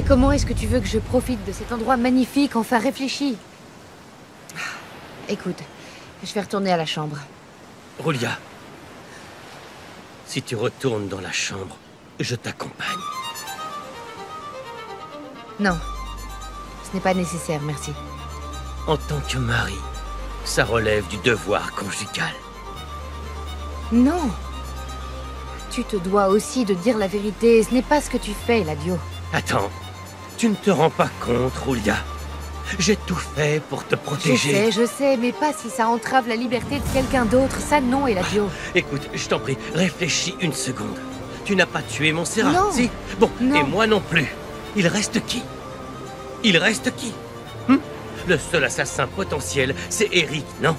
Mais comment est-ce que tu veux que je profite de cet endroit magnifique, enfin réfléchi? Écoute, je vais retourner à la chambre. Roulia, si tu retournes dans la chambre, je t'accompagne. Non, ce n'est pas nécessaire, merci. En tant que mari, ça relève du devoir conjugal. Non! Tu te dois aussi de dire la vérité, ce n'est pas ce que tu fais, Ladio. Attends, tu ne te rends pas compte, Roulia? J'ai tout fait pour te protéger. Je sais, mais pas si ça entrave la liberté de quelqu'un d'autre, ça non, Eladio. Écoute, je t'en prie, réfléchis une seconde. Tu n'as pas tué Montserrat, non. Si? Bon, non. Et moi non plus. Il reste qui? Il reste qui? Le seul assassin potentiel, c'est Eric, non?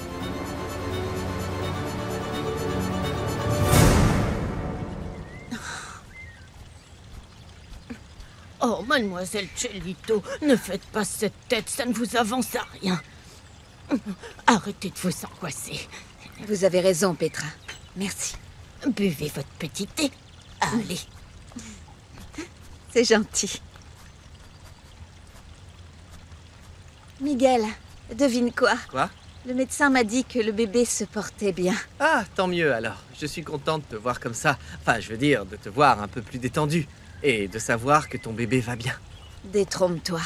Oh, mademoiselle Cellito, ne faites pas cette tête, ça ne vous avance à rien. Arrêtez de vous angoisser. Vous avez raison, Petra. Merci. Buvez votre petit thé. Allez. C'est gentil. Miguel, devine quoi? Quoi? Le médecin m'a dit que le bébé se portait bien. Ah, tant mieux alors. Je suis contente de te voir comme ça. Enfin, je veux dire, de te voir un peu plus détendu. Et de savoir que ton bébé va bien. Détrompe-toi.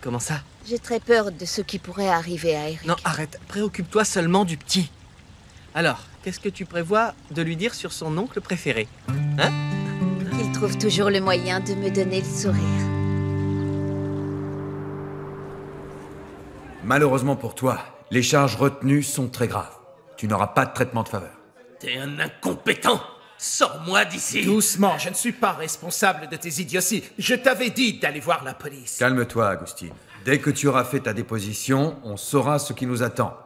Comment ça? J'ai très peur de ce qui pourrait arriver à Eric. Non, arrête. Préoccupe-toi seulement du petit. Alors, qu'est-ce que tu prévois de lui dire sur son oncle préféré? Hein? Il trouve toujours le moyen de me donner le sourire. Malheureusement pour toi, les charges retenues sont très graves. Tu n'auras pas de traitement de faveur. T'es un incompétent! Sors-moi d'ici! Doucement, je ne suis pas responsable de tes idioties. Je t'avais dit d'aller voir la police. Calme-toi, Agustin. Dès que tu auras fait ta déposition, on saura ce qui nous attend.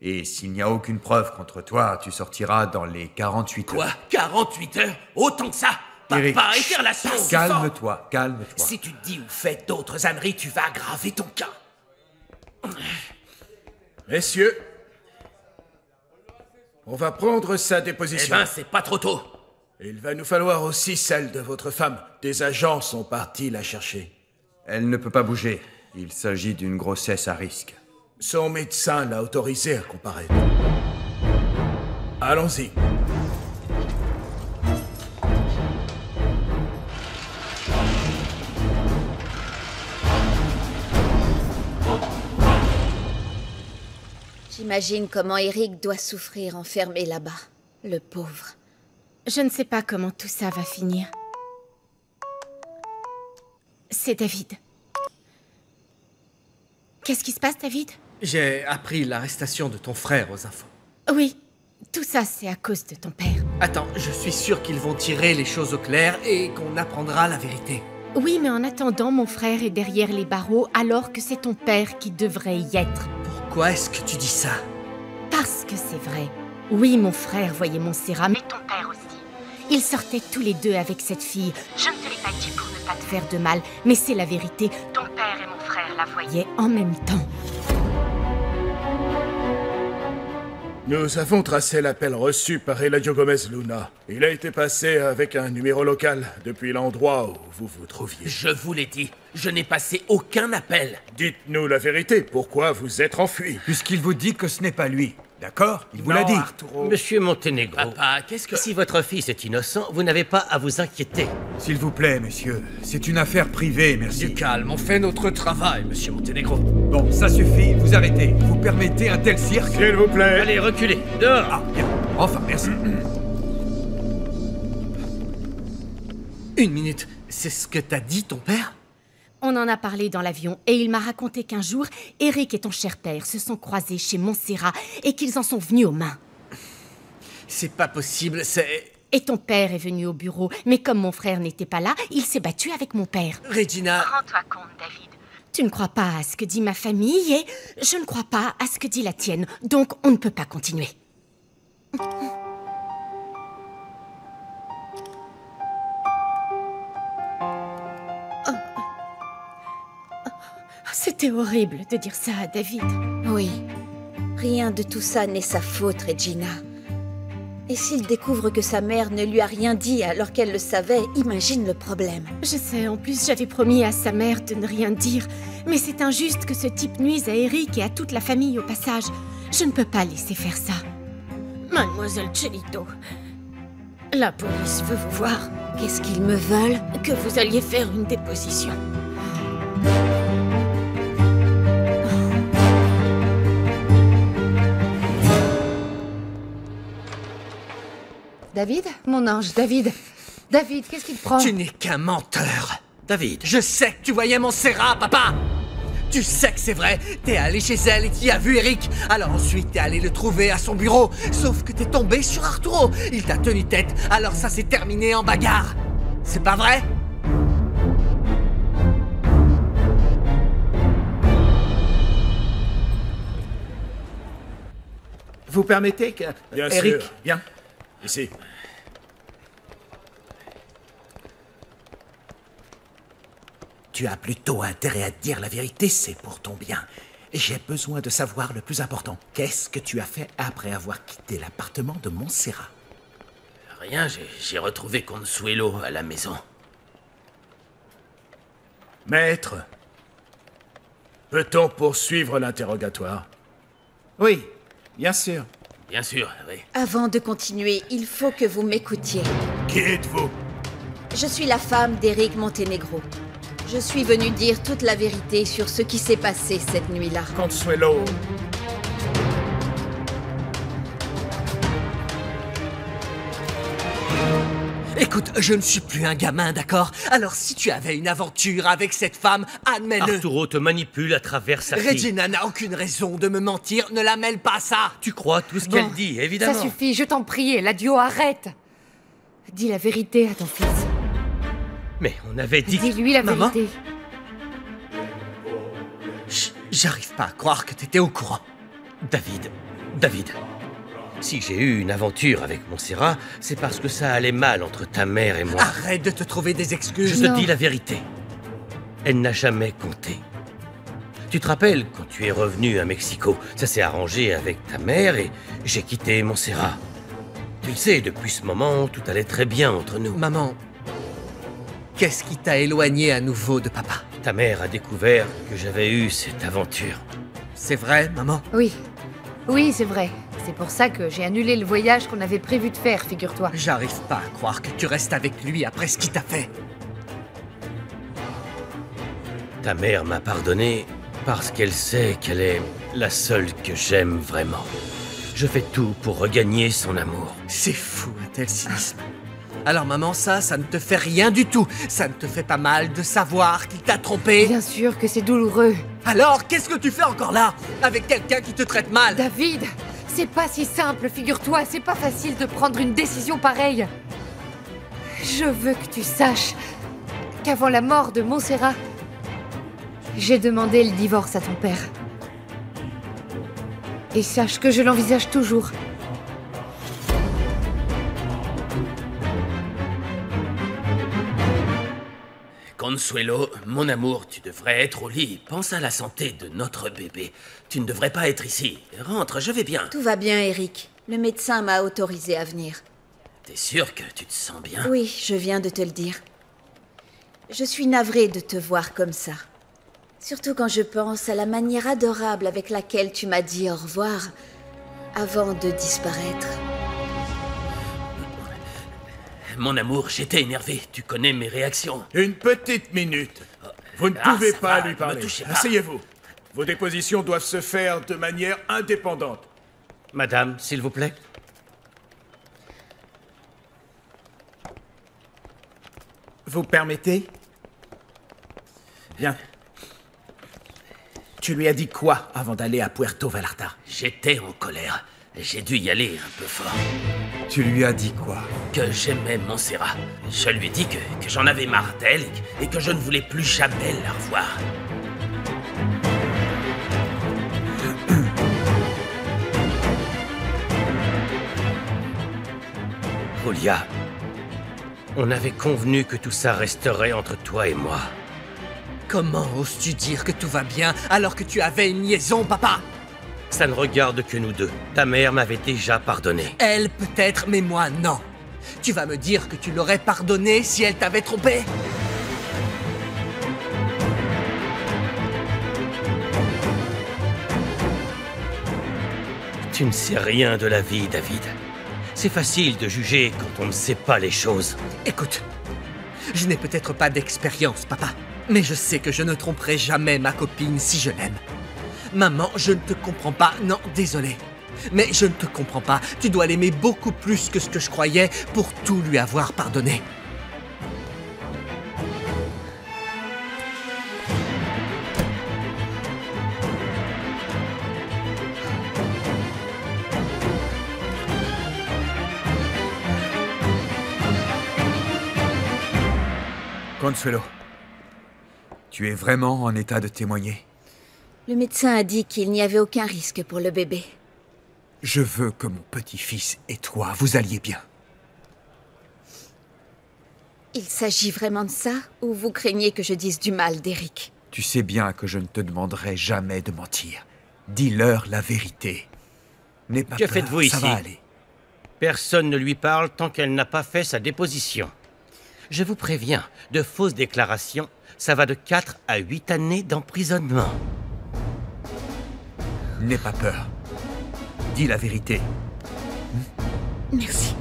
Et s'il n'y a aucune preuve contre toi, tu sortiras dans les 48 heures. Quoi? 48 heures? Autant que ça? Eric, Papa, éteins la sauce! calme-toi, calme-toi. Si tu te dis ou fais d'autres âneries, tu vas aggraver ton cas. Messieurs, on va prendre sa Eh déposition. ben, c'est pas trop tôt. Il va nous falloir aussi celle de votre femme. Des agents sont partis la chercher. Elle ne peut pas bouger. Il s'agit d'une grossesse à risque. Son médecin l'a autorisé à comparaître. Allons-y. J'imagine comment Eric doit souffrir enfermé là-bas. Le pauvre. Je ne sais pas comment tout ça va finir. C'est David. Qu'est-ce qui se passe, David? J'ai appris l'arrestation de ton frère aux infos. Oui, tout ça, c'est à cause de ton père. Attends, je suis sûr qu'ils vont tirer les choses au clair et qu'on apprendra la vérité. Oui, mais en attendant, mon frère est derrière les barreaux alors que c'est ton père qui devrait y être. Pourquoi est-ce que tu dis ça? Parce que c'est vrai. Oui, mon frère voyait Montserrat, mais ton père aussi. Ils sortaient tous les deux avec cette fille. Je ne te l'ai pas dit pour ne pas te faire de mal, mais c'est la vérité. Ton père et mon frère la voyaient en même temps. Nous avons tracé l'appel reçu par Eladio Gomez Luna. Il a été passé avec un numéro local depuis l'endroit où vous vous trouviez. Je vous l'ai dit, je n'ai passé aucun appel. Dites-nous la vérité, pourquoi vous êtes enfui? Puisqu'il vous dit que ce n'est pas lui. D'accord? Il vous Non, l'a dit. Arturo. Monsieur Montenegro, Papa, qu'est-ce que... si votre fils est innocent, vous n'avez pas à vous inquiéter. S'il vous plaît, monsieur. C'est une affaire privée, merci. Du calme, on fait notre travail, monsieur Montenegro. Bon, ça suffit, vous arrêtez. Vous permettez un tel cirque? S'il vous plaît. Allez, reculez, dehors! Ah, bien. Enfin, merci. Une minute, c'est ce que t'as dit, ton père? On en a parlé dans l'avion et il m'a raconté qu'un jour, Eric et ton cher père se sont croisés chez Montserrat et qu'ils en sont venus aux mains. C'est pas possible, c'est... Et ton père est venu au bureau, mais comme mon frère n'était pas là, il s'est battu avec mon père. Regina... Rends-toi compte, David. Tu ne crois pas à ce que dit ma famille et je ne crois pas à ce que dit la tienne, donc on ne peut pas continuer. C'était horrible de dire ça à David. Oui. Rien de tout ça n'est sa faute, Regina. Et s'il découvre que sa mère ne lui a rien dit alors qu'elle le savait, imagine le problème. Je sais, en plus j'avais promis à sa mère de ne rien dire. Mais c'est injuste que ce type nuise à Eric et à toute la famille au passage. Je ne peux pas laisser faire ça. Mademoiselle Chelito, la police veut vous voir. Qu'est-ce qu'ils me veulent? Que vous alliez faire une déposition. David? Mon ange, David. David, qu'est-ce qui te prend? Tu n'es qu'un menteur. David, Je sais que tu voyais Montserrat, papa. Tu sais que c'est vrai. T'es allé chez elle et t'y as vu Eric. Alors ensuite, t'es allé le trouver à son bureau. Sauf que t'es tombé sur Arturo. Il t'a tenu tête. Alors ça s'est terminé en bagarre. C'est pas vrai? Vous permettez que... Bien Eric, sûr. viens. Ici. Tu as plutôt intérêt à te dire la vérité, c'est pour ton bien. J'ai besoin de savoir le plus important. Qu'est-ce que tu as fait après avoir quitté l'appartement de Montserrat? rien, j'ai retrouvé Consuelo à la maison. Maître, peut-on poursuivre l'interrogatoire? Oui, bien sûr. Bien sûr, oui. Avant de continuer, il faut que vous m'écoutiez. Qui êtes-vous? Je suis la femme d'Eric Montenegro. Je suis venue dire toute la vérité sur ce qui s'est passé cette nuit-là. Consuelo. Écoute, je ne suis plus un gamin, d'accord? Alors si tu avais une aventure avec cette femme, admets-le. Arturo te manipule à travers sa fille. Regina n'a aucune raison de me mentir, ne la mêle pas à ça. Tu crois tout ce Bon, qu'elle dit, évidemment. Ça suffit, je t'en prie, Eladio, arrête. Dis la vérité à ton fils. Mais on avait dit... Dis-lui la Maman vérité. J'arrive pas à croire que t'étais au courant. David, si j'ai eu une aventure avec Montserrat, c'est parce que ça allait mal entre ta mère et moi. Arrête de te trouver des Je excuses. te Non. dis la vérité. Elle n'a jamais compté. Tu te rappelles, quand tu es revenu à Mexico, ça s'est arrangé avec ta mère et j'ai quitté Montserrat. Tu le sais, depuis ce moment, tout allait très bien entre nous. Maman, qu'est-ce qui t'a éloigné à nouveau de papa? Ta mère a découvert que j'avais eu cette aventure. C'est vrai, maman? Oui. Oui, c'est vrai. C'est pour ça que j'ai annulé le voyage qu'on avait prévu de faire, figure-toi. J'arrive pas à croire que tu restes avec lui après ce qu'il t'a fait. Ta mère m'a pardonné parce qu'elle sait qu'elle est la seule que j'aime vraiment. Je fais tout pour regagner son amour. C'est fou, un tel cynisme. Alors maman, ça ne te fait rien du tout. Ça ne te fait pas mal de savoir qu'il t'a trompé. Bien sûr que c'est douloureux. Alors, qu'est-ce que tu fais encore là? Avec quelqu'un qui te traite mal? David, c'est pas si simple, figure-toi. C'est pas facile de prendre une décision pareille. Je veux que tu saches qu'avant la mort de Montserrat, j'ai demandé le divorce à ton père. Et sache que je l'envisage toujours. Consuelo, mon amour, tu devrais être au lit. Pense à la santé de notre bébé. Tu ne devrais pas être ici. Rentre, je vais bien. Tout va bien, Eric. Le médecin m'a autorisé à venir. T'es sûr que tu te sens bien? Oui, je viens de te le dire. Je suis navrée de te voir comme ça. Surtout quand je pense à la manière adorable avec laquelle tu m'as dit au revoir avant de disparaître. Mon amour, j'étais énervé. Tu connais mes réactions. Une petite minute. Vous ne Ah, pouvez ça pas va, lui ne parler. me touchez pas. Asseyez-vous. Vos dépositions doivent se faire de manière indépendante. Madame, s'il vous plaît. Vous permettez? Viens. Tu lui as dit quoi avant d'aller à Puerto Vallarta? J'étais en colère. J'ai dû y aller un peu fort. Tu lui as dit quoi? Que j'aimais Montserrat. Je lui ai dit que j'en avais marre d'elle et que je ne voulais plus jamais la revoir. Julia, on avait convenu que tout ça resterait entre toi et moi. Comment oses-tu dire que tout va bien alors que tu avais une liaison, papa? Ça ne regarde que nous deux. Ta mère m'avait déjà pardonné. Elle peut-être, mais moi non. Tu vas me dire que tu l'aurais pardonné si elle t'avait trompé? Tu ne sais rien de la vie, David. C'est facile de juger quand on ne sait pas les choses. Écoute, je n'ai peut-être pas d'expérience, papa, mais je sais que je ne tromperai jamais ma copine si je l'aime. Maman, je ne te comprends pas. Non, désolé. Mais je ne te comprends pas. Tu dois l'aimer beaucoup plus que ce que je croyais pour tout lui avoir pardonné. Consuelo, tu es vraiment en état de témoigner? Le médecin a dit qu'il n'y avait aucun risque pour le bébé. Je veux que mon petit-fils et toi, vous alliez bien. Il s'agit vraiment de ça, ou vous craignez que je dise du mal d'Eric? Tu sais bien que je ne te demanderai jamais de mentir. Dis-leur la vérité. N'aie pas Que peur, faites-vous ça ici? va aller. Personne ne lui parle tant qu'elle n'a pas fait sa déposition. Je vous préviens, de fausses déclarations, ça va de 4 à 8 années d'emprisonnement. N'aie pas peur. Dis la vérité. Merci.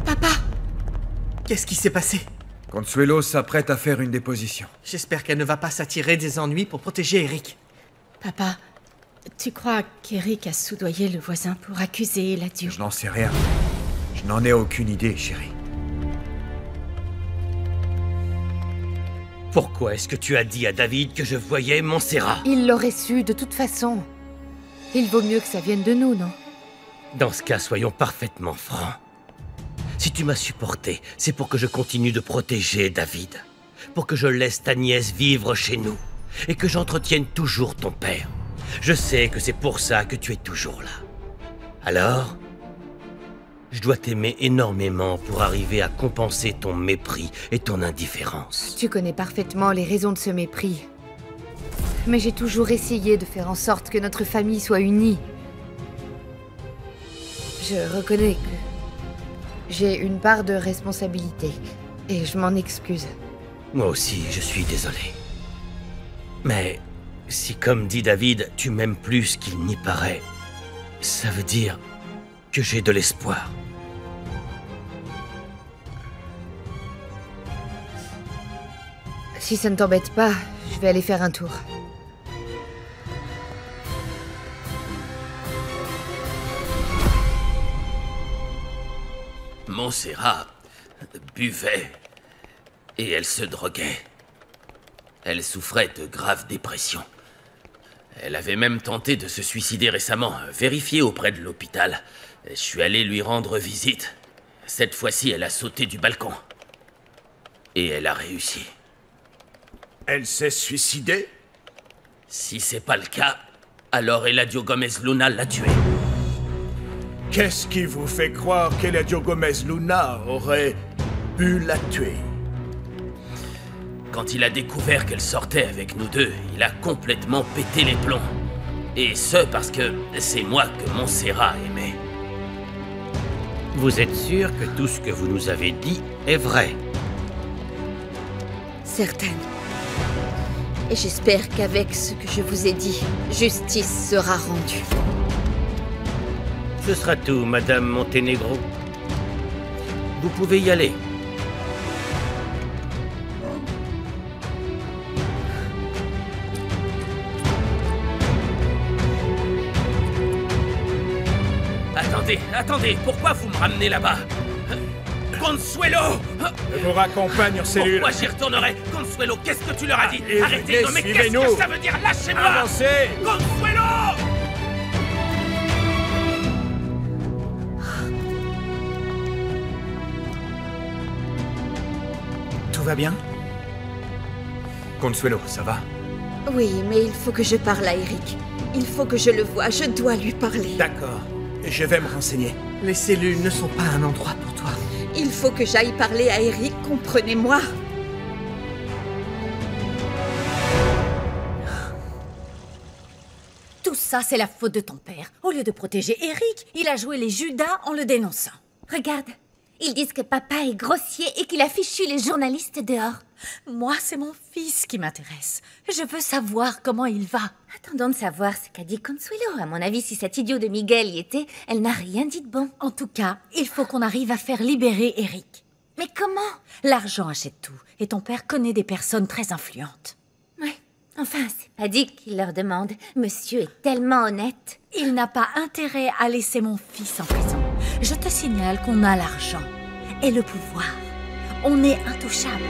Papa! Qu'est-ce qui s'est passé? Consuelo s'apprête à faire une déposition. J'espère qu'elle ne va pas s'attirer des ennuis pour protéger Eric. Papa, tu crois qu'Eric a soudoyé le voisin pour accuser Eladio? Je n'en sais rien. Je n'en ai aucune idée, chérie. Pourquoi est-ce que tu as dit à David que je voyais Montserrat? Il l'aurait su de toute façon. Il vaut mieux que ça vienne de nous, non? Dans ce cas, soyons parfaitement francs. Si tu m'as supporté, c'est pour que je continue de protéger David. Pour que je laisse ta nièce vivre chez nous. Et que j'entretienne toujours ton père. Je sais que c'est pour ça que tu es toujours là. Alors, je dois t'aimer énormément pour arriver à compenser ton mépris et ton indifférence. Tu connais parfaitement les raisons de ce mépris. Mais j'ai toujours essayé de faire en sorte que notre famille soit unie. Je reconnais que j'ai une part de responsabilité. Et je m'en excuse. Moi aussi, je suis désolé. Mais si, comme dit David, tu m'aimes plus qu'il n'y paraît, ça veut dire que j'ai de l'espoir. Si ça ne t'embête pas, je vais aller faire un tour. Montserrat buvait et elle se droguait. Elle souffrait de graves dépressions. Elle avait même tenté de se suicider récemment, vérifié auprès de l'hôpital. Je suis allé lui rendre visite. Cette fois-ci, elle a sauté du balcon. Et elle a réussi. Elle s'est suicidée? Si c'est pas le cas, alors Eladio Gomez Luna l'a tuée. Qu'est-ce qui vous fait croire qu'Eladio Gomez Luna aurait pu la tuer? Quand il a découvert qu'elle sortait avec nous deux, il a complètement pété les plombs. Et ce parce que c'est moi que Montserrat aimait. Vous êtes sûr que tout ce que vous nous avez dit est vrai? Certaine. Et j'espère qu'avec ce que je vous ai dit, justice sera rendue. Ce sera tout, Madame Monténégro. Vous pouvez y aller. Attendez, pourquoi vous me ramenez là-bas? Consuelo! Je vous raccompagne en cellule. Pourquoi j'y retournerai? Consuelo, qu'est-ce que tu leur as dit? Et Arrêtez, non mais qu'est-ce que ça veut dire? Lâchez-moi! Avancez! Consuelo! Tout va bien? Consuelo, ça va? Oui, mais il faut que je parle à Eric. Il faut que je le voie, je dois lui parler. D'accord. Je vais me renseigner. Les cellules ne sont pas un endroit pour toi. Il faut que j'aille parler à Eric, comprenez-moi. Tout ça, c'est la faute de ton père. Au lieu de protéger Eric, il a joué les Judas en le dénonçant. Regarde, ils disent que papa est grossier et qu'il a fichu les journalistes dehors. Moi, c'est mon fils qui m'intéresse. Je veux savoir comment il va. Attendons de savoir ce qu'a dit Consuelo. À mon avis, si cet idiot de Miguel y était, elle n'a rien dit de bon. En tout cas, il faut qu'on arrive à faire libérer Eric. Mais comment? L'argent achète tout, et ton père connaît des personnes très influentes. Ouais, enfin, c'est pas dit qu'il leur demande. Monsieur est tellement honnête. Il n'a pas intérêt à laisser mon fils en prison. Je te signale qu'on a l'argent et le pouvoir. On est intouchable.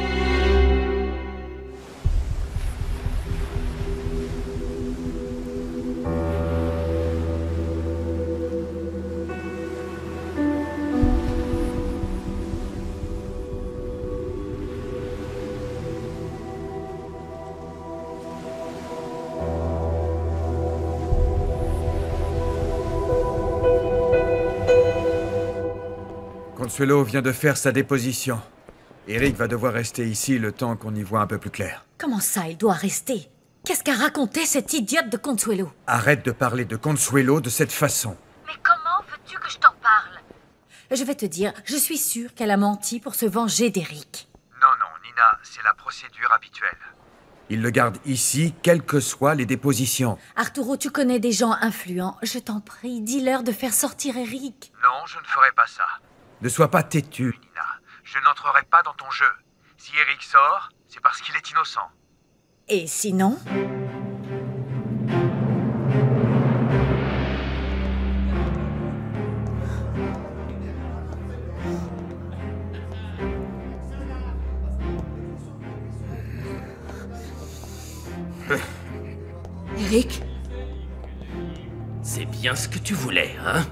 Consuelo vient de faire sa déposition. Eric va devoir rester ici le temps qu'on y voit un peu plus clair. Comment ça, il doit rester? Qu'est-ce qu'a raconté cette idiote de Consuelo? Arrête de parler de Consuelo de cette façon. Mais comment veux-tu que je t'en parle? Je vais te dire, je suis sûre qu'elle a menti pour se venger d'Eric. Non, Nina, c'est la procédure habituelle. Il le garde ici, quelles que soient les dépositions. Arturo, tu connais des gens influents. Je t'en prie, dis-leur de faire sortir Eric. Non, je ne ferai pas ça. Ne sois pas têtu, Nina. Je n'entrerai pas dans ton jeu. Si Eric sort, c'est parce qu'il est innocent. Et sinon? Eric? C'est bien ce que tu voulais, hein?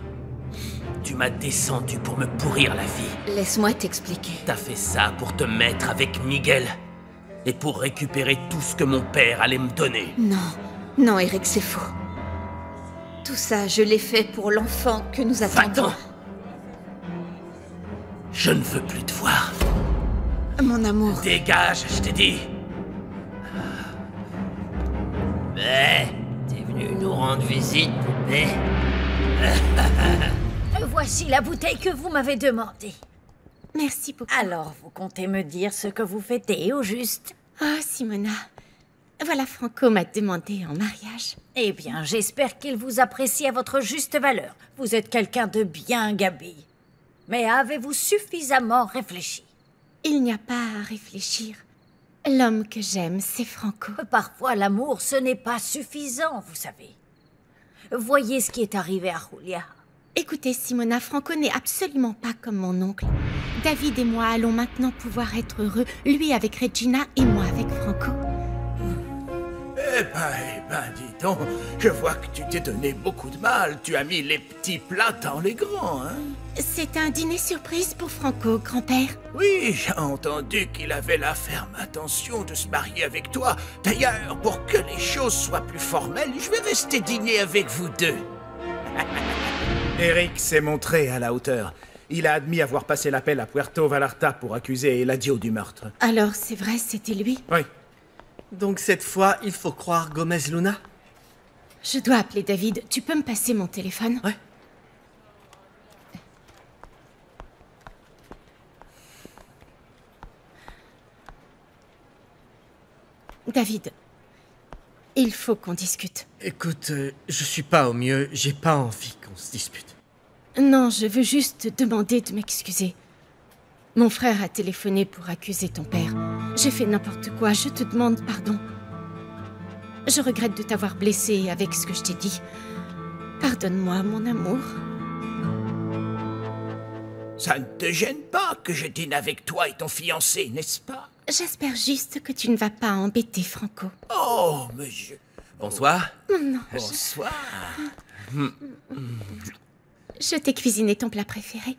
Tu m'as descendu pour me pourrir la vie. Laisse-moi t'expliquer. T'as fait ça pour te mettre avec Miguel et pour récupérer tout ce que mon père allait me donner. Non, Eric, c'est faux. Tout ça, je l'ai fait pour l'enfant que nous attendons. Va-t'en. Je ne veux plus te voir. Mon amour. Dégage, je t'ai dit. Mais, t'es venu nous rendre visite, poupée? Voici la bouteille que vous m'avez demandée. Merci beaucoup. Alors, vous comptez me dire ce que vous fêtez au juste? Oh, Simona. Voilà, Franco m'a demandé en mariage. Eh bien, j'espère qu'il vous apprécie à votre juste valeur. Vous êtes quelqu'un de bien gabi. Mais avez-vous suffisamment réfléchi? Il n'y a pas à réfléchir. L'homme que j'aime, c'est Franco. Parfois, l'amour, ce n'est pas suffisant, vous savez. Voyez ce qui est arrivé à Julia. Écoutez, Simona, Franco n'est absolument pas comme mon oncle. David et moi allons maintenant pouvoir être heureux, lui avec Regina et moi avec Franco. Eh ben, dis donc, je vois que tu t'es donné beaucoup de mal. Tu as mis les petits plats dans les grands, hein? C'est un dîner surprise pour Franco, grand-père. Oui, j'ai entendu qu'il avait la ferme intention de se marier avec toi. D'ailleurs, pour que les choses soient plus formelles, je vais rester dîner avec vous deux. Eric s'est montré à la hauteur. Il a admis avoir passé l'appel à Puerto Vallarta pour accuser Eladio du meurtre. Alors, c'est vrai, c'était lui? Oui. Donc cette fois, il faut croire Gomez Luna? Je dois appeler David. Tu peux me passer mon téléphone? Ouais. David, il faut qu'on discute. Écoute, je suis pas au mieux, j'ai pas envie qu'on se dispute. Non, je veux juste te demander de m'excuser. Mon frère a téléphoné pour accuser ton père. J'ai fait n'importe quoi, je te demande pardon. Je regrette de t'avoir blessé avec ce que je t'ai dit. Pardonne-moi, mon amour. Ça ne te gêne pas que je dîne avec toi et ton fiancé, n'est-ce pas? J'espère juste que tu ne vas pas embêter Franco. Oh, monsieur. Bonsoir. Non, Bonsoir. je t'ai cuisiné ton plat préféré.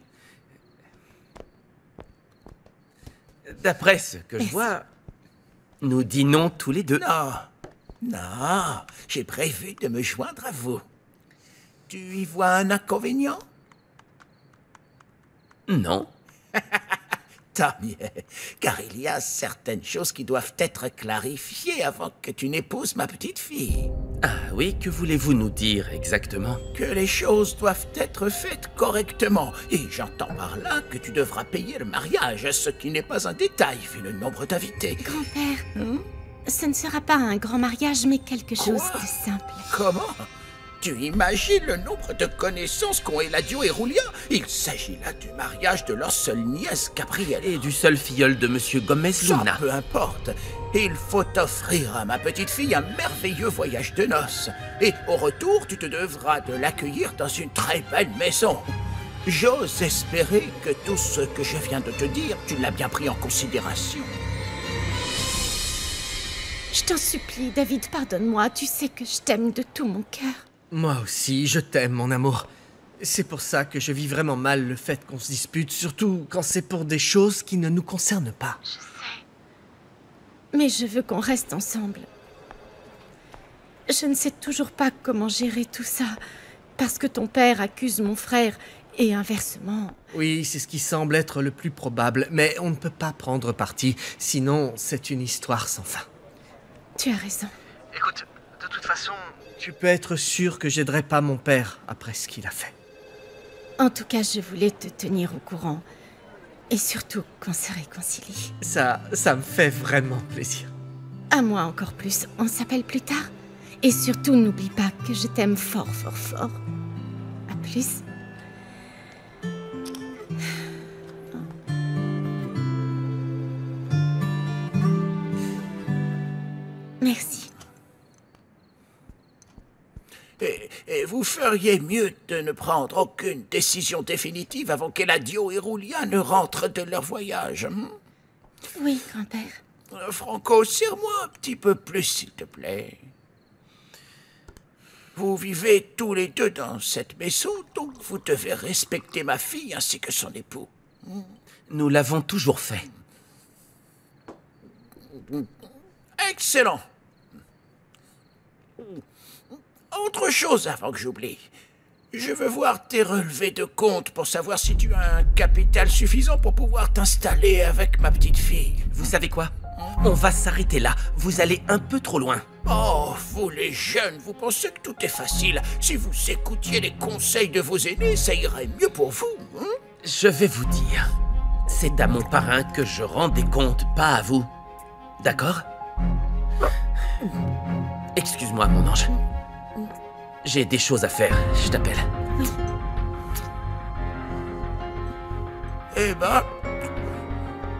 D'après ce que je Merci. vois, nous dînons tous les deux. Non, j'ai prévu de me joindre à vous. Tu y vois un inconvénient? Non. Tant mieux, car il y a certaines choses qui doivent être clarifiées avant que tu n'épouses ma petite fille. Ah oui, que voulez-vous nous dire exactement? Que les choses doivent être faites correctement. Et j'entends par là que tu devras payer le mariage, ce qui n'est pas un détail vu le nombre d'invités. Grand-père, ce ne sera pas un grand mariage, mais quelque chose de simple. Comment? Tu imagines le nombre de connaissances qu'ont Eladio et Roulia? Il s'agit là du mariage de leur seule nièce, Gabrielle. Et du seul filleul de Monsieur Gomez Luna. Ça, peu importe. Il faut offrir à ma petite fille un merveilleux voyage de noces. Et au retour, tu te devras de l'accueillir dans une très belle maison. J'ose espérer que tout ce que je viens de te dire, tu l'as bien pris en considération. Je t'en supplie, David, pardonne-moi. Tu sais que je t'aime de tout mon cœur. Moi aussi, je t'aime, mon amour. C'est pour ça que je vis vraiment mal le fait qu'on se dispute, surtout quand c'est pour des choses qui ne nous concernent pas. Je sais. Mais je veux qu'on reste ensemble. Je ne sais toujours pas comment gérer tout ça, parce que ton père accuse mon frère, et inversement. Oui, c'est ce qui semble être le plus probable, mais on ne peut pas prendre parti, sinon c'est une histoire sans fin. Tu as raison. Écoute, de toute façon, tu peux être sûr que j'aiderai pas mon père après ce qu'il a fait. En tout cas, je voulais te tenir au courant. Et surtout qu'on se réconcilie. Ça me fait vraiment plaisir. À moi encore plus. On s'appelle plus tard. Et surtout, n'oublie pas que je t'aime fort, fort, fort. À plus. Merci. Et vous feriez mieux de ne prendre aucune décision définitive avant qu'Eladio et Roulia ne rentrent de leur voyage. Oui, grand-père. Franco, serre-moi un petit peu plus, s'il te plaît. Vous vivez tous les deux dans cette maison, donc vous devez respecter ma fille ainsi que son époux. Nous l'avons toujours fait. Excellent. Autre chose avant que j'oublie. Je veux voir tes relevés de compte pour savoir si tu as un capital suffisant pour pouvoir t'installer avec ma petite fille. Vous savez quoi? On va s'arrêter là. Vous allez un peu trop loin. Oh, vous les jeunes, vous pensez que tout est facile. Si vous écoutiez les conseils de vos aînés, ça irait mieux pour vous. Hein? Je vais vous dire. C'est à mon parrain que je rends des comptes, pas à vous. D'accord? Excuse-moi, mon ange. J'ai des choses à faire. Je t'appelle. Eh ben...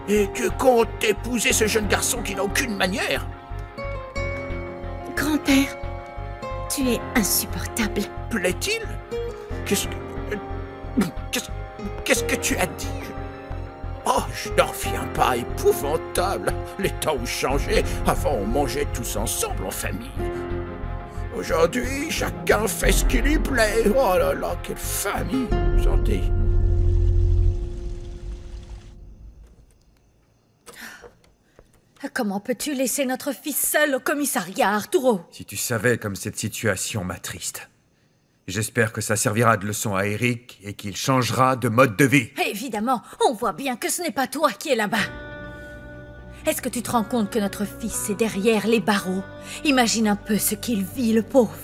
Et tu comptes épouser ce jeune garçon qui n'a aucune manière? Grand-père, tu es insupportable. Plaît-il? Qu'est-ce que tu as dit? Oh, je n'en reviens pas, épouvantable. Les temps ont changé. Avant, on mangeait tous ensemble en famille. Aujourd'hui, chacun fait ce qui lui plaît. Oh là là, quelle famille. Santé. Comment peux-tu laisser notre fils seul au commissariat, Arturo? Si tu savais comme cette situation m'attriste. J'espère que ça servira de leçon à Eric et qu'il changera de mode de vie. Évidemment, on voit bien que ce n'est pas toi qui es là-bas. Est-ce que tu te rends compte que notre fils est derrière les barreaux? Imagine un peu ce qu'il vit, le pauvre.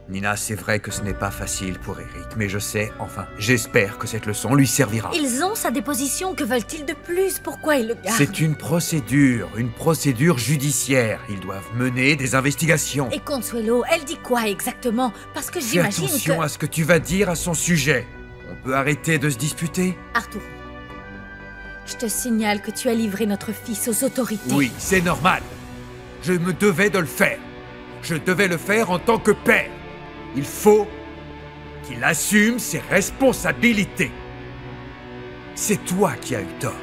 Nina, c'est vrai que ce n'est pas facile pour Eric, mais je sais, enfin, j'espère que cette leçon lui servira. Ils ont sa déposition, que veulent-ils de plus? Pourquoi ils le gardent? C'est une procédure judiciaire. Ils doivent mener des investigations. Et Consuelo, elle dit quoi exactement? Parce que j'imagine que... Fais attention à ce que tu vas dire à son sujet. On peut arrêter de se disputer? Arturo, je te signale que tu as livré notre fils aux autorités. Oui, c'est normal. Je me devais de le faire. Je devais le faire en tant que père. Il faut qu'il assume ses responsabilités. C'est toi qui as eu tort.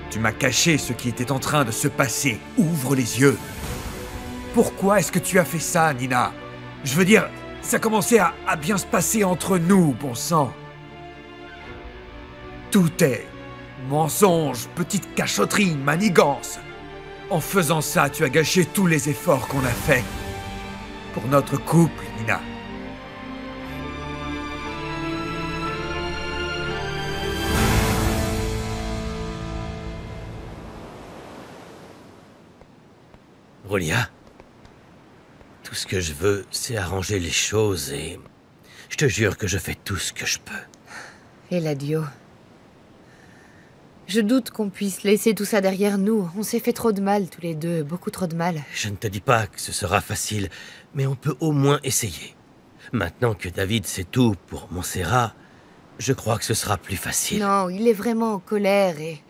Tu m'as caché ce qui était en train de se passer. Ouvre les yeux. Pourquoi est-ce que tu as fait ça, Nina? Je veux dire, ça commençait à bien se passer entre nous, bon sang. Tout est mensonge, petite cachotterie, manigance. En faisant ça, tu as gâché tous les efforts qu'on a faits pour notre couple, Nina. Olia, tout ce que je veux, c'est arranger les choses et je te jure que je fais tout ce que je peux. Eladio. Je doute qu'on puisse laisser tout ça derrière nous. On s'est fait trop de mal tous les deux, beaucoup trop de mal. Je ne te dis pas que ce sera facile, mais on peut au moins essayer. Maintenant que David sait tout pour Montserrat, je crois que ce sera plus facile. Non, il est vraiment en colère et...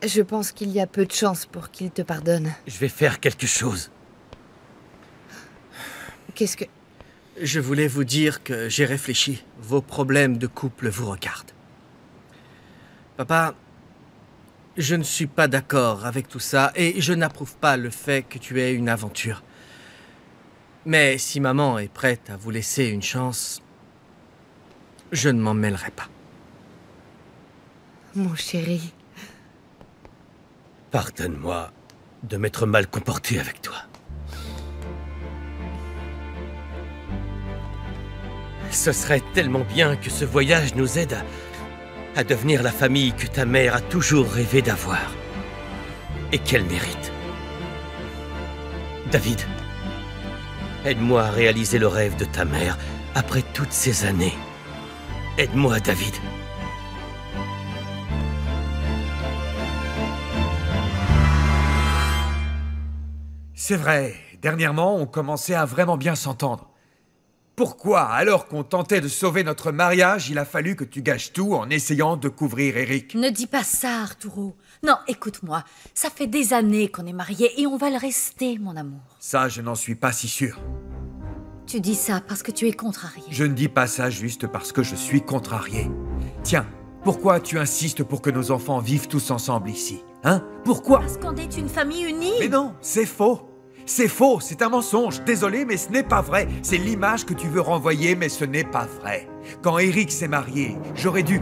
Je pense qu'il y a peu de chance pour qu'il te pardonne. Je vais faire quelque chose. Qu'est-ce que... Je voulais vous dire que j'ai réfléchi. Vos problèmes de couple vous regardent. Papa, je ne suis pas d'accord avec tout ça et je n'approuve pas le fait que tu aies une aventure. Mais si maman est prête à vous laisser une chance, je ne m'en mêlerai pas. Mon chéri... Pardonne-moi de m'être mal comporté avec toi. Ce serait tellement bien que ce voyage nous aide à devenir la famille que ta mère a toujours rêvé d'avoir. Et qu'elle mérite. David, aide-moi à réaliser le rêve de ta mère après toutes ces années. Aide-moi, David. C'est vrai, dernièrement, on commençait à vraiment bien s'entendre. Pourquoi, alors qu'on tentait de sauver notre mariage, il a fallu que tu gâches tout en essayant de couvrir Eric? Ne dis pas ça, Arturo. Non, écoute-moi. Ça fait des années qu'on est mariés et on va le rester, mon amour. Ça, je n'en suis pas si sûr. Tu dis ça parce que tu es contrarié. Je ne dis pas ça juste parce que je suis contrarié. Tiens, pourquoi tu insistes pour que nos enfants vivent tous ensemble ici? Hein? Pourquoi? Parce qu'on est une famille unie. Mais non, c'est faux. C'est faux, c'est un mensonge. Désolé, mais ce n'est pas vrai. C'est l'image que tu veux renvoyer, mais ce n'est pas vrai. Quand Eric s'est marié, j'aurais dû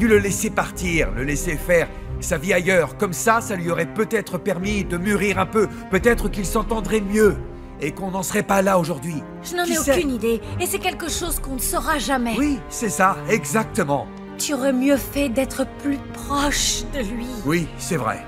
le laisser partir, le laisser faire sa vie ailleurs. Comme ça lui aurait peut-être permis de mûrir un peu. Peut-être qu'il s'entendrait mieux. Et qu'on n'en serait pas là aujourd'hui. Je n'en ai aucune idée. Et c'est quelque chose qu'on ne saura jamais. Oui, c'est ça, exactement. Tu aurais mieux fait d'être plus proche de lui. Oui, c'est vrai.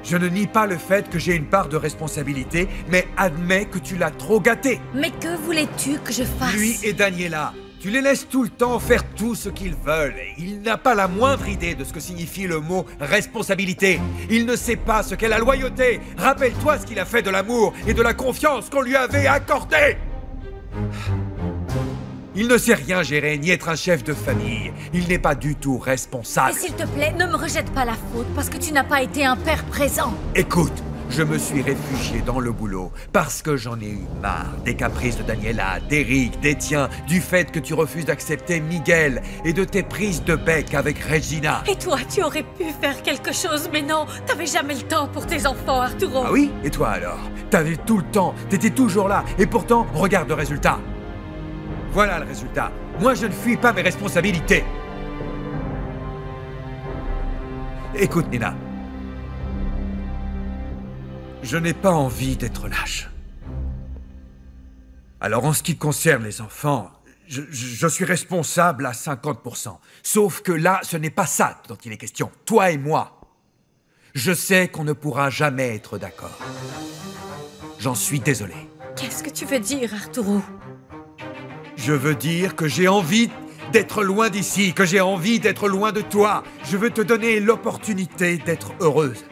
Je ne nie pas le fait que j'ai une part de responsabilité, mais admets que tu l'as trop gâté. Mais que voulais-tu que je fasse? Lui et Daniela, tu les laisses tout le temps faire tout ce qu'ils veulent. Il n'a pas la moindre idée de ce que signifie le mot responsabilité. Il ne sait pas ce qu'est la loyauté. Rappelle-toi ce qu'il a fait de l'amour et de la confiance qu'on lui avait accordée. Il ne sait rien gérer, ni être un chef de famille. Il n'est pas du tout responsable. Et s'il te plaît, ne me rejette pas la faute, parce que tu n'as pas été un père présent. Écoute, je me suis réfugié dans le boulot parce que j'en ai eu marre des caprices de Daniela, d'Eric, des tiens, du fait que tu refuses d'accepter Miguel et de tes prises de bec avec Regina. Et toi, tu aurais pu faire quelque chose, mais non, t'avais jamais le temps pour tes enfants, Arturo. Ah oui? Et toi alors? T'avais tout le temps, t'étais toujours là, et pourtant, regarde le résultat. Voilà le résultat. Moi, je ne fuis pas mes responsabilités. Écoute, Nina. Je n'ai pas envie d'être lâche. Alors, en ce qui concerne les enfants, je suis responsable à 50%. Sauf que là, ce n'est pas ça dont il est question. Toi et moi. Je sais qu'on ne pourra jamais être d'accord. J'en suis désolé. Qu'est-ce que tu veux dire, Arturo? Je veux dire que j'ai envie d'être loin d'ici, que j'ai envie d'être loin de toi. Je veux te donner l'opportunité d'être heureuse.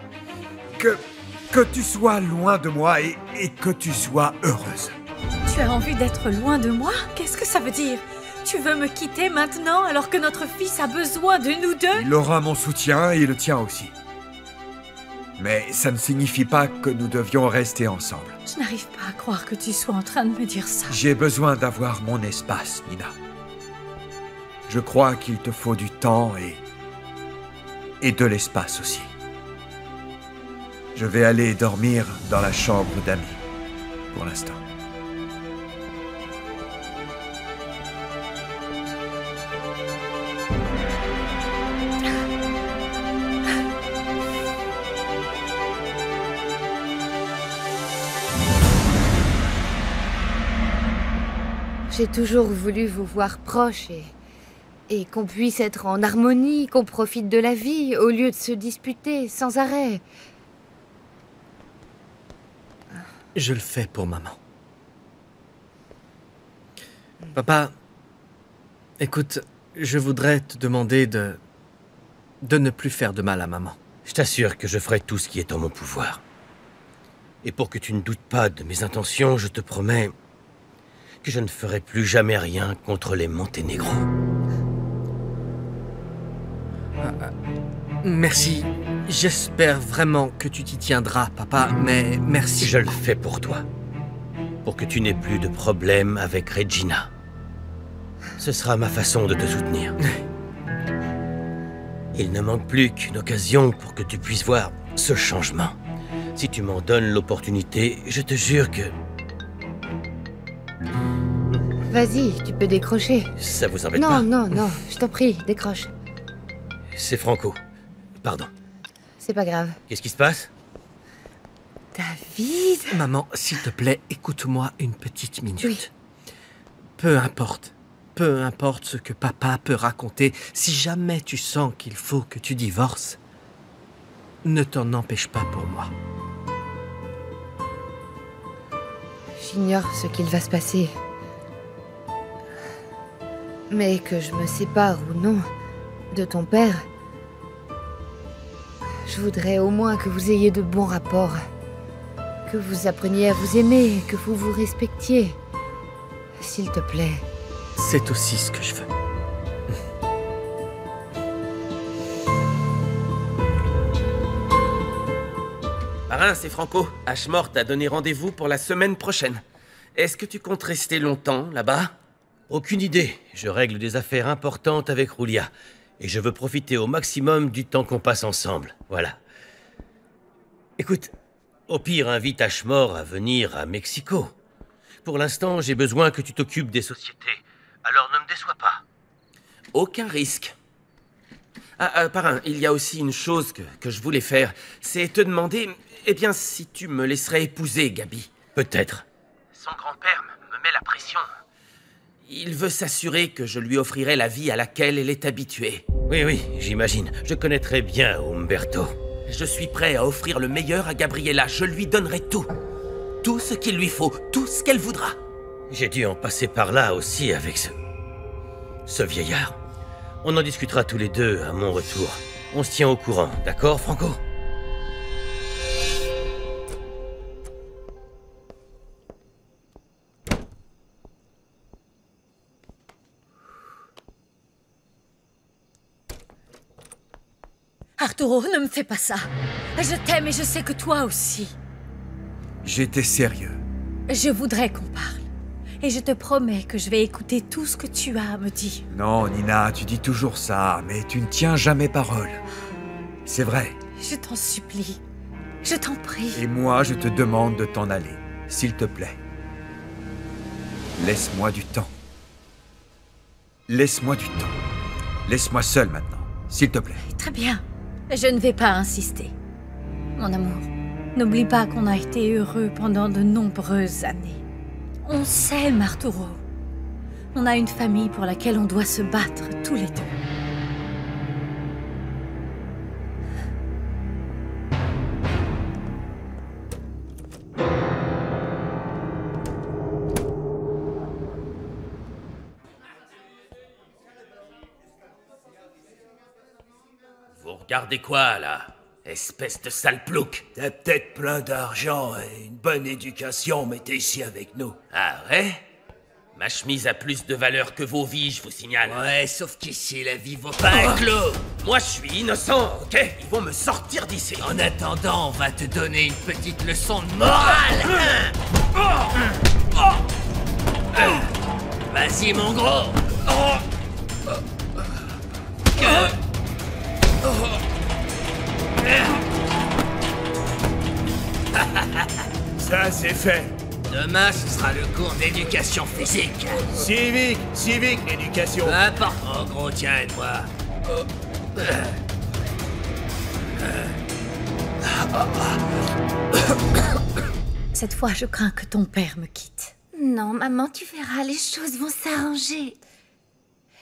Que tu sois loin de moi et que tu sois heureuse. Tu as envie d'être loin de moi? Qu'est-ce que ça veut dire? Tu veux me quitter maintenant alors que notre fils a besoin de nous deux? Il aura mon soutien et le tien aussi. Mais ça ne signifie pas que nous devions rester ensemble. Je n'arrive pas à croire que tu sois en train de me dire ça. J'ai besoin d'avoir mon espace, Nina. Je crois qu'il te faut du temps et de l'espace aussi. Je vais aller dormir dans la chambre d'Amy, pour l'instant. J'ai toujours voulu vous voir proches et qu'on puisse être en harmonie, qu'on profite de la vie au lieu de se disputer sans arrêt. Je le fais pour maman. Papa, écoute, je voudrais te demander de ne plus faire de mal à maman. Je t'assure que je ferai tout ce qui est en mon pouvoir. Et pour que tu ne doutes pas de mes intentions, je te promets que je ne ferai plus jamais rien contre les Monténégro. Merci. J'espère vraiment que tu t'y tiendras, papa, mais merci. Je le fais pour toi. Pour que tu n'aies plus de problème avec Regina. Ce sera ma façon de te soutenir. Il ne manque plus qu'une occasion pour que tu puisses voir ce changement. Si tu m'en donnes l'opportunité, je te jure que... Vas-y, tu peux décrocher. Ça vous embête pas? Non, non, non, je t'en prie, décroche. C'est Franco. Pardon. C'est pas grave. Qu'est-ce qui se passe? David! Maman, s'il te plaît, écoute-moi une petite minute. Oui. Peu importe ce que papa peut raconter, si jamais tu sens qu'il faut que tu divorces, ne t'en empêche pas pour moi. J'ignore ce qu'il va se passer. Mais que je me sépare ou non de ton père, je voudrais au moins que vous ayez de bons rapports. Que vous appreniez à vous aimer, que vous vous respectiez. S'il te plaît. C'est aussi ce que je veux. Marin, c'est Franco. Ashmore t'a donné rendez-vous pour la semaine prochaine. Est-ce que tu comptes rester longtemps là-bas? Aucune idée. Je règle des affaires importantes avec Roulia. Et je veux profiter au maximum du temps qu'on passe ensemble. Voilà. Écoute, au pire, invite Ashmore à venir à Mexico. Pour l'instant, j'ai besoin que tu t'occupes des sociétés. Alors ne me déçois pas. Aucun risque. Parrain, il y a aussi une chose que je voulais faire. C'est te demander, eh bien, si tu me laisserais épouser Gabi. Peut-être. Son grand-père me met la pression. Il veut s'assurer que je lui offrirai la vie à laquelle elle est habituée. Oui, j'imagine. Je connais très bien Umberto. Je suis prêt à offrir le meilleur à Gabriella. Je lui donnerai tout. Tout ce qu'il lui faut, tout ce qu'elle voudra. J'ai dû en passer par là aussi avec ce vieillard. On en discutera tous les deux à mon retour. On se tient au courant, d'accord, Franco? Arturo, ne me fais pas ça. Je t'aime et je sais que toi aussi. J'étais sérieux. Je voudrais qu'on parle. Et je te promets que je vais écouter tout ce que tu as à me dire. Non, Nina, tu dis toujours ça, mais tu ne tiens jamais parole. C'est vrai. Je t'en supplie. Je t'en prie. Et moi, je te demande de t'en aller, s'il te plaît. Laisse-moi du temps. Laisse-moi du temps. Laisse-moi seul maintenant, s'il te plaît. Très bien. Je ne vais pas insister. Mon amour, n'oublie pas qu'on a été heureux pendant de nombreuses années. On s'aime, Arturo. On a une famille pour laquelle on doit se battre tous les deux. Vous regardez quoi, là? Espèce de sale plouc. T'as peut-être plein d'argent et une bonne éducation, mais t'es ici avec nous. Ah ouais? Ma chemise a plus de valeur que vos vies, je vous signale. Ouais, sauf qu'ici, la vie vaut pas un clos. Moi, je suis innocent, ok? Ils vont me sortir d'ici. En attendant, on va te donner une petite leçon de morale. Vas-y, mon gros. Ça, c'est fait. Demain, ce sera le cours d'éducation physique. Civique, éducation. Peu importe. Oh, gros, tiens, aide-moi. Cette fois, je crains que ton père me quitte. Non, maman, tu verras, les choses vont s'arranger.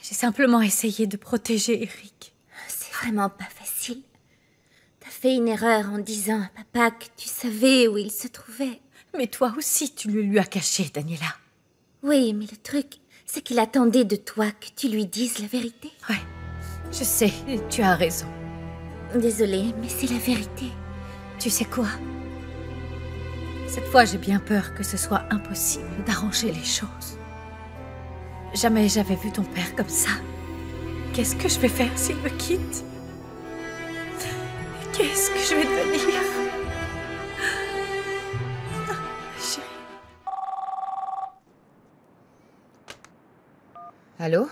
J'ai simplement essayé de protéger Eric. C'est vraiment pas facile. T'as fait une erreur en disant à papa que tu savais où il se trouvait. Mais toi aussi, tu le lui as caché, Daniela. Oui, mais le truc, c'est qu'il attendait de toi que tu lui dises la vérité. Ouais, je sais, tu as raison. Désolée, mais c'est la vérité. Tu sais quoi? Cette fois, j'ai bien peur que ce soit impossible d'arranger les choses. Jamais j'avais vu ton père comme ça. Qu'est-ce que je vais faire s'il me quitte? Qu'est-ce que je vais devenir? Chérie. Allô?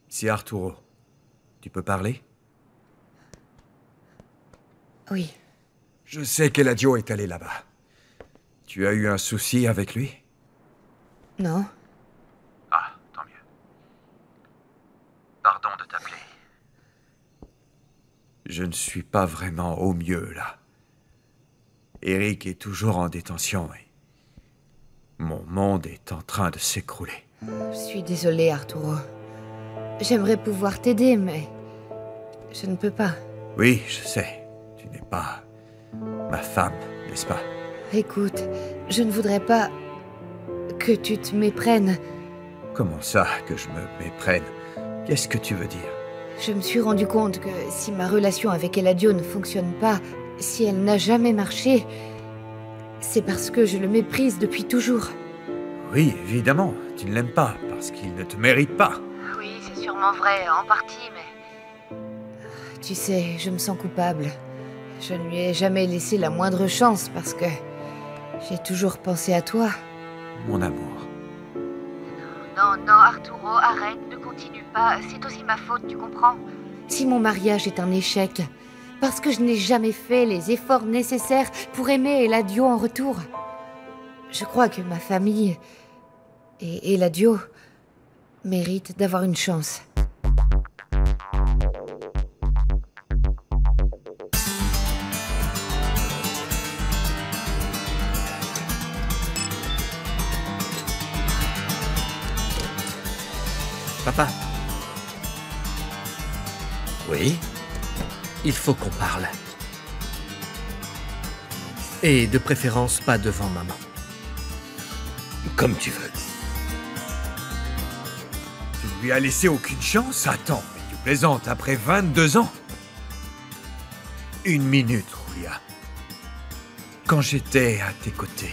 C'est Arturo. Tu peux parler? Oui. Je sais qu'Eladio est allé là-bas. Tu as eu un souci avec lui? Non. Ah, tant mieux. Pardon de t'appeler. Je ne suis pas vraiment au mieux, là. Eric est toujours en détention et mon monde est en train de s'écrouler. Je suis désolée, Arturo. J'aimerais pouvoir t'aider, mais je ne peux pas. Oui, je sais. Tu n'es pas ma femme, n'est-ce pas? Écoute, je ne voudrais pas que tu te méprennes. Comment ça, que je me méprenne? Qu'est-ce que tu veux dire? Je me suis rendu compte que si ma relation avec Eladio ne fonctionne pas, si elle n'a jamais marché, c'est parce que je le méprise depuis toujours. Oui, évidemment, tu ne l'aimes pas, parce qu'il ne te mérite pas. Oui, c'est sûrement vrai, en partie, mais... Tu sais, je me sens coupable. Je ne lui ai jamais laissé la moindre chance parce que j'ai toujours pensé à toi. Mon amour. Non, Arturo, arrête, ne continue pas. C'est aussi ma faute, tu comprends? Si mon mariage est un échec, parce que je n'ai jamais fait les efforts nécessaires pour aimer Eladio en retour. Je crois que ma famille et Eladio méritent d'avoir une chance. Papa. Oui? Il faut qu'on parle. Et de préférence pas devant maman. Comme tu veux. Tu ne lui as laissé aucune chance? Attends, mais tu plaisantes, après 22 ans? Une minute, Julia. Quand j'étais à tes côtés,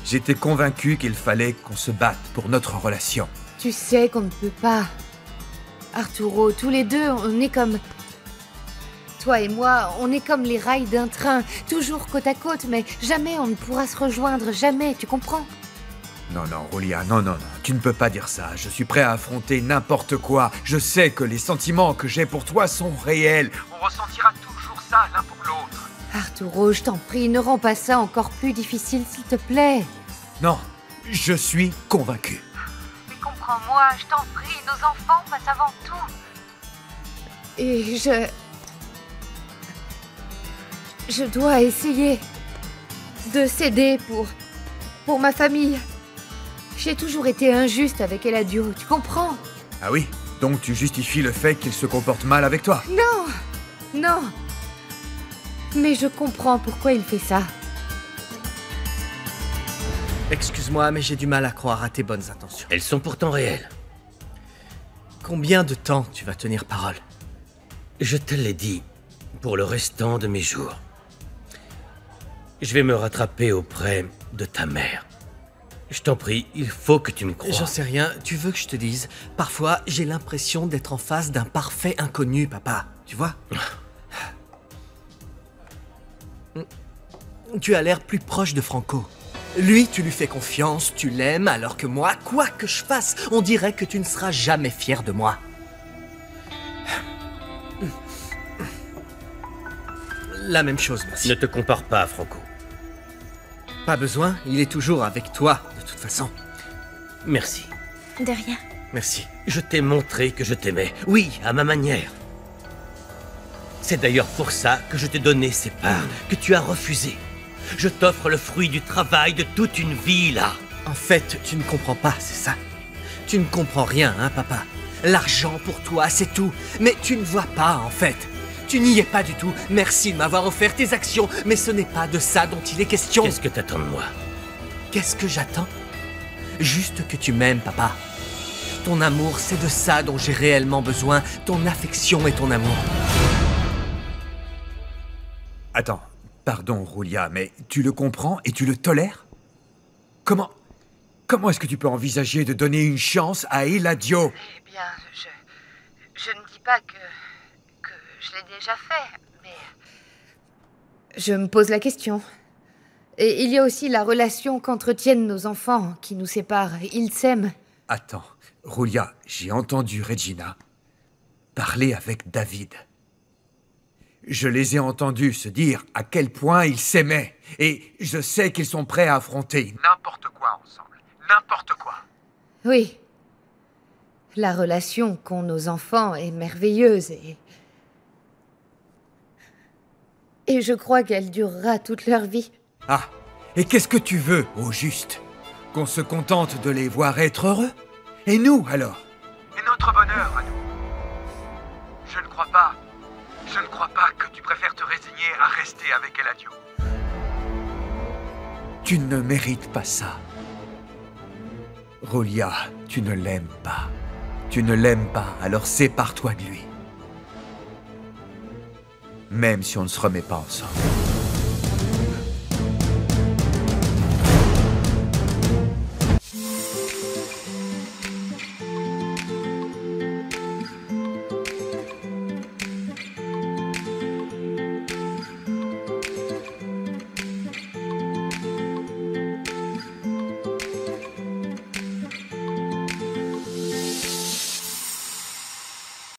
j'étais convaincu qu'il fallait qu'on se batte pour notre relation. Tu sais qu'on ne peut pas. Arturo, tous les deux, on est comme... Toi et moi, on est comme les rails d'un train, toujours côte à côte, mais jamais on ne pourra se rejoindre, jamais, tu comprends? Non, Julia, non, tu ne peux pas dire ça. Je suis prêt à affronter n'importe quoi. Je sais que les sentiments que j'ai pour toi sont réels. On ressentira toujours ça l'un pour l'autre. Arturo, je t'en prie, ne rends pas ça encore plus difficile, s'il te plaît. Non, je suis convaincu. Mais comprends-moi, je t'en prie, nos enfants passent avant tout. Et je dois essayer de céder pour ma famille. J'ai toujours été injuste avec Eladio, tu comprends? Ah oui? Donc tu justifies le fait qu'il se comporte mal avec toi? Non. Mais je comprends pourquoi il fait ça. Excuse-moi, mais j'ai du mal à croire à tes bonnes intentions. Elles sont pourtant réelles. Combien de temps tu vas tenir parole? Je te l'ai dit, pour le restant de mes jours. Je vais me rattraper auprès de ta mère. Je t'en prie, il faut que tu me croies. J'en sais rien, tu veux que je te dise? Parfois, j'ai l'impression d'être en face d'un parfait inconnu, papa. Tu vois? Tu as l'air plus proche de Franco. Lui, tu lui fais confiance, tu l'aimes, alors que moi, quoi que je fasse, on dirait que tu ne seras jamais fier de moi. La même chose, merci. Ne te compare pas à Franco. Pas besoin, il est toujours avec toi, de toute façon. Merci. De rien. Merci. Je t'ai montré que je t'aimais. Oui, à ma manière. C'est d'ailleurs pour ça que je t'ai donné ces parts, que tu as refusé. Je t'offre le fruit du travail de toute une vie, là. En fait, tu ne comprends pas, c'est ça. Tu ne comprends rien, hein, papa. L'argent pour toi, c'est tout. Mais tu ne vois pas, en fait. Tu n'y es pas du tout. Merci de m'avoir offert tes actions, mais ce n'est pas de ça dont il est question. Qu'est-ce que t'attends de moi? Qu'est-ce que j'attends? Juste que tu m'aimes, papa. Ton amour, c'est de ça dont j'ai réellement besoin. Ton affection et ton amour. Attends, pardon, Roulia, mais tu le comprends et tu le tolères? Comment est-ce que tu peux envisager de donner une chance à Eladio? Eh bien, je ne dis pas que je l'ai déjà fait, mais... Je me pose la question. Et il y a aussi la relation qu'entretiennent nos enfants qui nous séparent. Ils s'aiment. Attends, Roulia, j'ai entendu Regina parler avec David. Je les ai entendus se dire à quel point ils s'aimaient. Et je sais qu'ils sont prêts à affronter n'importe quoi ensemble. N'importe quoi. Oui. La relation qu'ont nos enfants est merveilleuse et je crois qu'elle durera toute leur vie. Ah, et qu'est-ce que tu veux, au juste? Qu'on se contente de les voir être heureux? Et nous, alors? Et notre bonheur, à nous? Je ne crois pas que tu préfères te résigner à rester avec Eladio. Tu ne mérites pas ça. Roulia, tu ne l'aimes pas. Tu ne l'aimes pas, alors sépare-toi de lui. Même si on ne se remet pas ensemble.